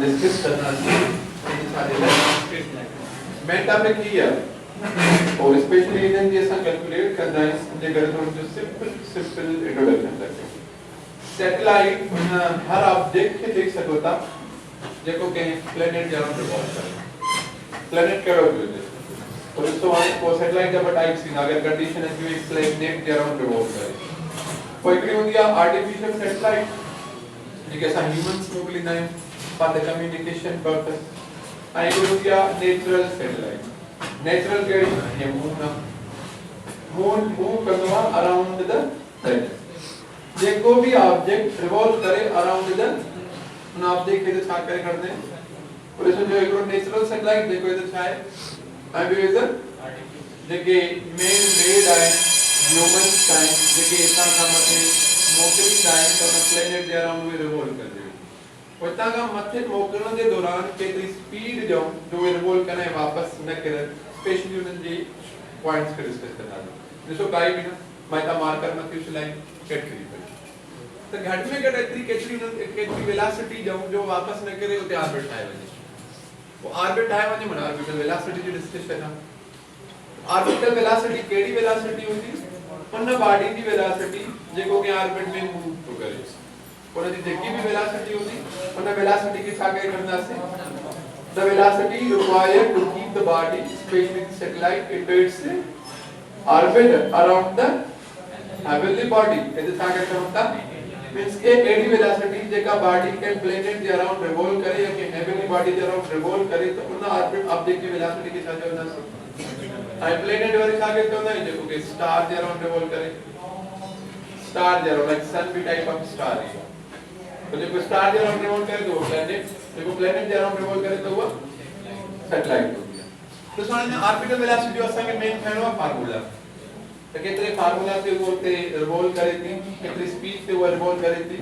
Discuss करना चाहिए सारे मैं आपने किया और स्पेशली इधर जैसा कैलकुलेट करना है समझे कर तो जो सिंपल इंट्रोडक्शन करते हैं सैटेलाइट हर ऑब्जेक्ट के देख सको ता देखो के प्लेनेट जरा रिवॉल्व करे प्लेनेट केड़ो है और इसको को सैटेलाइट जब टाइप सी अगर कंडीशन है कि प्लेनेट जरा रिवॉल्व करे कोई भी होती है आर्टिफिशियल सैटेलाइट ये कैसा ह्यूमंस मोबिलिटी है for the communication purpose. I will be a natural satellite. Natural के ये move करना around the planet. जे को भी ऑब्जेक्ट रिवॉल्व करे अराउंड द उन ऑब्जेक्ट के छा करे करते हैं और इसमें जो एक नेचुरल सैटेलाइट देखो इधर छा है आई भी इधर जेके मेन मेड है ह्यूमन टाइम जेके इतना का मतलब मोकली टाइम तो प्लेनेट जे अराउंड में रिवॉल्व कर उतना का मथे मोकलण के दौरान केतरी स्पीड जो रिवॉल्व करना वापस न करे स्पेशली उन जी पॉइंट्स के डिस्कस करना जैसे काई भी ना माइता मार्कर में कुछ लाइन कट करी पड़ी तो घट में केतरी वेलोसिटी जो वापस न करे उते ऑर्बिट आए वने वो ऑर्बिट आए वने मन ऑर्बिटल वेलोसिटी जो डिस्कस करना ऑर्बिटल वेलोसिटी केडी वेलोसिटी होती उन बॉडी की वेलोसिटी जेको के ऑर्बिट में मूव तो करे और यदि जेकी भी वेलोसिटी होती उन वेलोसिटी के छा करे करना से the velocity required to keep the body specially the satellite in its orbit around the heavenly body यदि छा करे करता मींस के एडी वेलोसिटी जेका बॉडी के प्लेनेट के अराउंड रिवॉल्व करे या कि हेवनली बॉडी के अराउंड रिवॉल्व करे तो उन ऑर्बिट ऑब्जेक्ट की वेलोसिटी के छा करना से आई प्लेनेट वाले छा के तो नहीं देखो कि स्टार के अराउंड रिवॉल्व करे स्टार जे लाइक सन भी टाइप ऑफ स्टार है तो जब स्टार जे अराउंड रिवॉल्व करे तो प्लेनेट देखो प्लेनेट जे अराउंड रिवॉल्व करे तो वो सैटेलाइट हो गया तो समझ में ऑर्बिटल वेलोसिटी असा के मेन फैनो फार्मूला तो केतरे फार्मूला से वो ते रिवॉल्व करे थी केतरी स्पीड से वो रिवॉल्व करे थी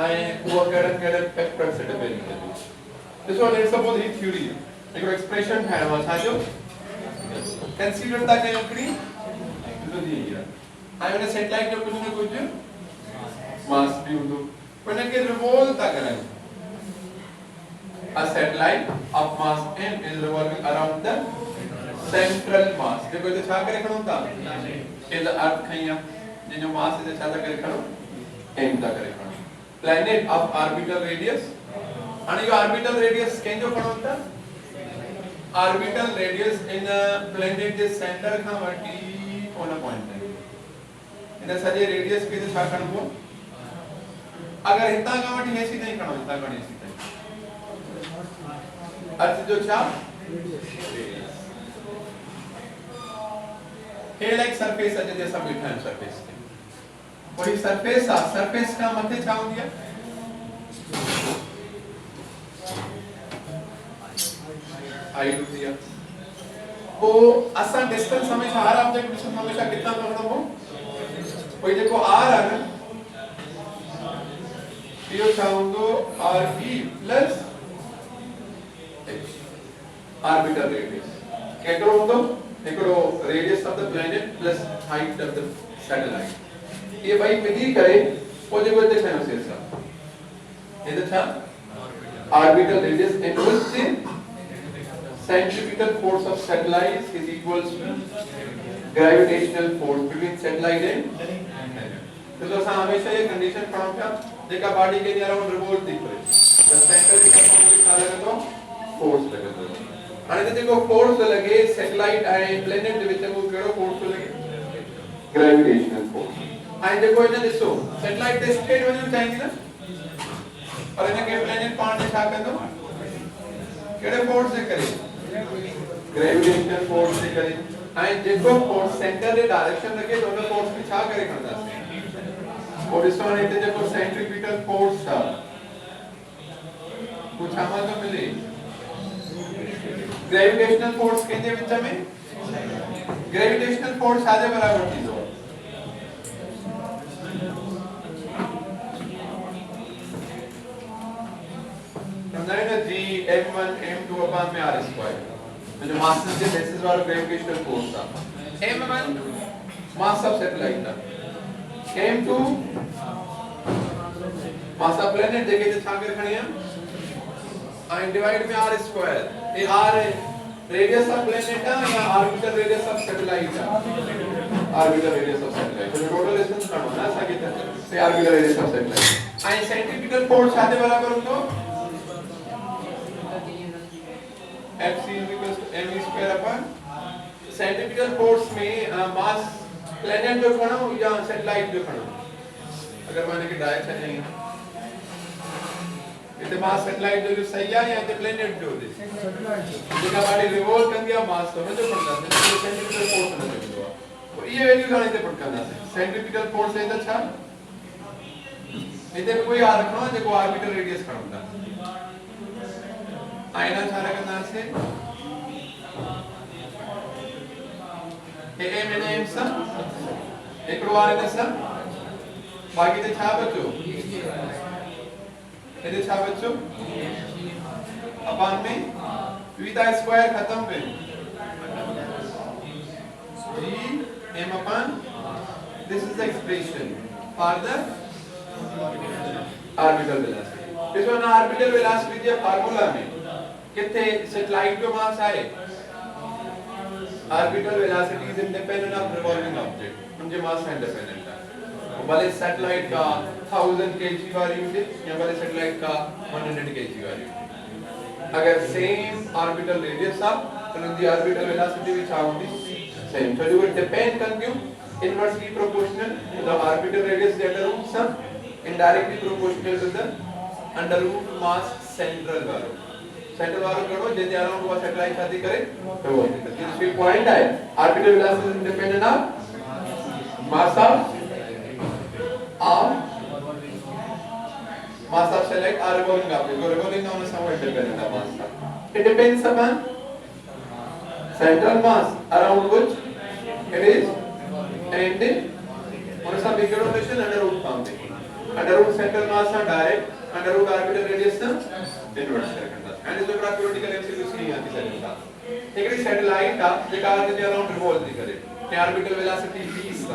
आई वो केड़न फैक्टर से डिपेंड करे तो so let's suppose he theory एक एक्सप्रेशन है वो साजो कंसीडर दा के ओकरी तो दी गया आई वांट सैटेलाइट जो कुछ न कुछ मास भी हो when it revolve ता करें a satellite of mass m is revolving around the central mass देखो ये छा करे खड़ो ता इज अर्थ खैया ये जो मास है छा करे खड़ो m ता करे खड़ो planet of orbital radius आणि जो orbital radius कें जो खड़ो ता orbital radius in a planet के center का वटी on a point है इन सजे radius के छा खड़ो अगर हिता का वटी ऐसी नहीं खड़ो हिता का ऐसी अर्थ जो छा हे लाइक सरफेस है जैसा बैठा है सरफेस के वही सरफेस का मथे छा हो गया हाइट हो गया वो असा डिस्टेंस हमेशा हर ऑब्जेक्ट डिस्टेंस हमेशा कितना रखना हो वही देखो आर है ना यो चाहोंगे R E plus orbital radius केकड़ो होंदो एकड़ो radius of the planet plus height of the satellite ये भाई विधि करे वो जो बोलते हैं उसे ऐसा ये तो था orbital radius in which centripetal force of satellites is equals to gravitational force between satellite and तो ऐसा हमेशा ये कंडीशन पढ़ो क्या देखा बॉडी के अराउंड रिवॉल्व दिख रहे द सेंटर की तरफ हम दिखा लगे तो फोर्स लगे तो आणि देखो फोर्स लगे सैटेलाइट आए प्लेनेट दे विच को केड़ो फोर्स लगे ग्रेविटेशनल फोर्स आई देखो इने दिसो सैटेलाइट दे स्टेट वने चाहिए ना और इने के प्लेनेट पाण छा कर दो केड़े फोर्स से करे ग्रेविटेशनल फोर्स से करे आई देखो फोर्स सेंटर रे डायरेक्शन लगे तो फोर्स की छा करे करता और इस वाले ते जो सेंट्रीपिटल फोर्स था कुछ हमारे को मिले ग्रेविटेशनल फोर्स के विच में ग्रेविटेशनल फोर्स आजे बराबर थी दो समझाए ना जी m1 m2 अपॉन में r स्क्वायर जो मास के बेसिस वाला ग्रेविटेशनल फोर्स था m1 मास ऑफ सैटेलाइट था m2 मास ऑफ प्लेनेट देखे थे छा कर खड़िया and divide में r square ये r radius of planet है या orbital radius of satellite है orbital radius of satellite तो total distance काढू ना सांगितलं ते orbital radius of satellite आणि centripetal force आधे बराबर होतो Fc equals to m square upon centripetal force में mass planet जो खड़ा या satellite जो खड़ा अगर माने कि डायरेक्शन नहीं इते मास सैटेलाइट जो सही है या इते प्लेनेट जो दे जेका बाडी रिवॉल्व कर गया मास तो जो पड़ता है सेंट्रीपिटल फोर्स में जो तो ये वैल्यू जाने से पड़ता है सेंट्रीपिटल फोर्स है अच्छा इते कोई आ रखना है जो ऑर्बिटल रेडियस करता आईना सारा करना से ए मैंने एम सा एक बार है सा बाकी तो छा बच्चों ये छा बच्चों अपन में थीटा स्क्वायर खत्म पे g m upon this is the expression for the orbital velocity this one orbital velocity के फार्मूला में कितने सैटेलाइट जो मास आए orbital velocity is independent of revolving object उनके मास से इंडिपेंडेंट है भले सैटेलाइट का 1000 kg वाली होती या भले सैटेलाइट का 100 kg वाली अगर सेम ऑर्बिटल रेडियस आप तो the orbital velocity which होगी same so it would depend consume inversely proportional to the orbital radius the under root sum indirectly proportional to the under root mass central value करो जैसे around वो satellite शादी करे तो वो this point है orbital velocity is independent of mass of satellite are revolving object. Revolving on is somewhat independent of mass. It depends upon central mass around which it is and on some big rotation under root counting. Under root central mass are direct, under root orbital radius inverse करता है. And इस प्रकार theoretical MCQs नहीं आती satellite. एक satellite का जेका आगे around revolve नहीं करे. Orbital velocity v is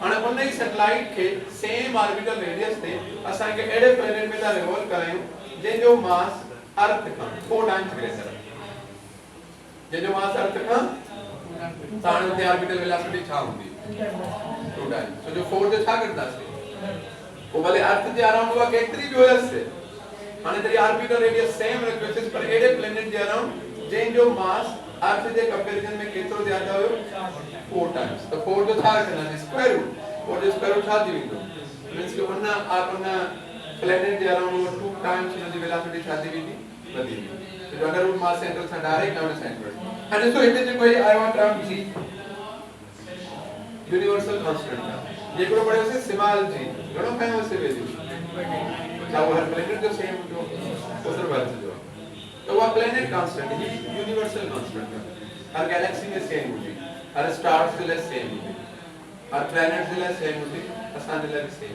અને બંને સેટેલાઇટ કે સેમ ઓર્બિટલ રેડિયસ थे असां के एड़े प्लेनेट में था रिवॉल्व करायूं जे जो मास अर्थ का 4 टाइम्स ग्रेटर जे जो मास अर्थ का ताण ते ऑर्बिटल वेलोसिटी छा हुंदी 2 टाइम्स तो जो 4 जो छा करता से वो भले अर्थ जे अराउंड हुआ केतरी जो है से माने तेरी ऑर्बिटल रेडियस सेम रखियो पर एड़े प्लेनेट जे अराउंड जे जो मास अर्थ जे कंपैरिजन में केतरो ज्यादा होयो 4 टाइम्स तो 4 जो था करना है स्क्वायर रूट 4 जो स्क्वायर रूट था दी विंडो मींस कि वरना आपना प्लेनेट जे around 2 times in the velocity था दी विंडी बदी तो जो अंडर रूट मास सेंटर था direct on centre and so it is कोई I want term G universal constant था ये को पड़े से सिमाल जी घणो फेमस है वैल्यू चाहे हर प्लेनेट जो सेम जो उधर बात जो तो वो प्लेनेट कांस्टेंट है यूनिवर्सल कांस्टेंट है हर गैलेक्सी में सेम होती हर स्टार्स के लिए सेम होती हर प्लैनेट के लिए सेम होती असान के लिए सेम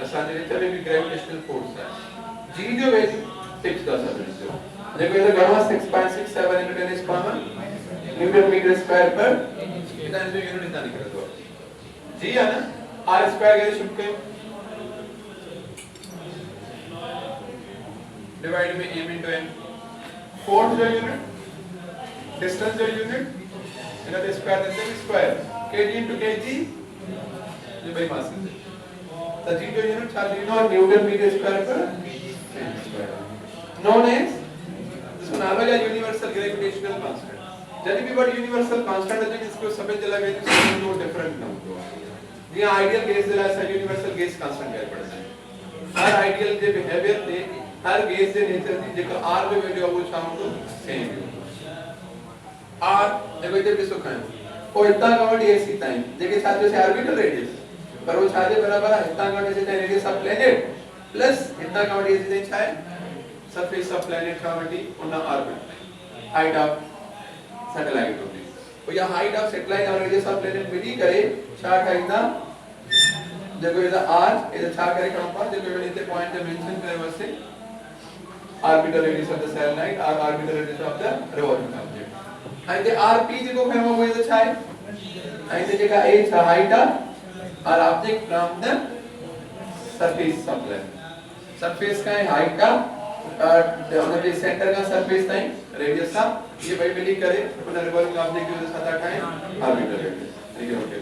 असान के लिए भी ग्रेविटेशनल फोर्स है जी जो वैल्यू 6 का सब जो देखो इधर गणना 6.67 into 10 is common newton metre square पर इतना जो यूनिट इतना निकल दो जी है ना r स्क्वायर के शिफ्ट के डिवाइड में m into n फोर्स जो यूनिट डिस्टेंस जो यूनिट इनका स्क्वायर देते हैं स्क्वायर kg into kg ये भाई मास है तो जी जो unit charge unit newton metre square पर known as इसको नाम है यूनिवर्सल ग्रेविटेशनल कांस्टेंट जब भी वर्ड यूनिवर्सल कांस्टेंट है तो इसको समझ जला गया तो नो डिफरेंट ना हो ये आइडियल गैस जला सा यूनिवर्सल गैस कांस्टेंट कह पड़ता है हर आइडियल जे बिहेवियर थे हर गैस जे नेचर थी जेका r जो वैल्यू है वो शाम को सेम है r देखो इधर भी सुखा है वो इतना काउंट ये सी टाइम जेके साथ से ऑर्बिटल रेडियस पर वो छाजे बराबर है इतना काउंट से रेडियस ऑफ प्लैनेट प्लस इतना काउंट ये से छाए surface of planet county on the orbit height of satellite होती तो या हाइट ऑफ सैटेलाइट और रेडियस ऑफ प्लैनेट मिली करे छा खाइदा देखो इधर r इधर छा करे काम पर देखो इधर पॉइंट मेंशन करे वैसे orbital radius of the satellite और orbital radius of the revolving object and the rp देखो फिर वो इधर छाए and the जगह a छा हाइट और object from the surface of planet surface का है हाइट का उनके सेंटर का सरफेस ताईं रेडियस सा ये भाई मिली करे उन रिवॉल्विंग ऑब्जेक्ट जो सादा ठाए ऑर्बिटल ठीक है ओके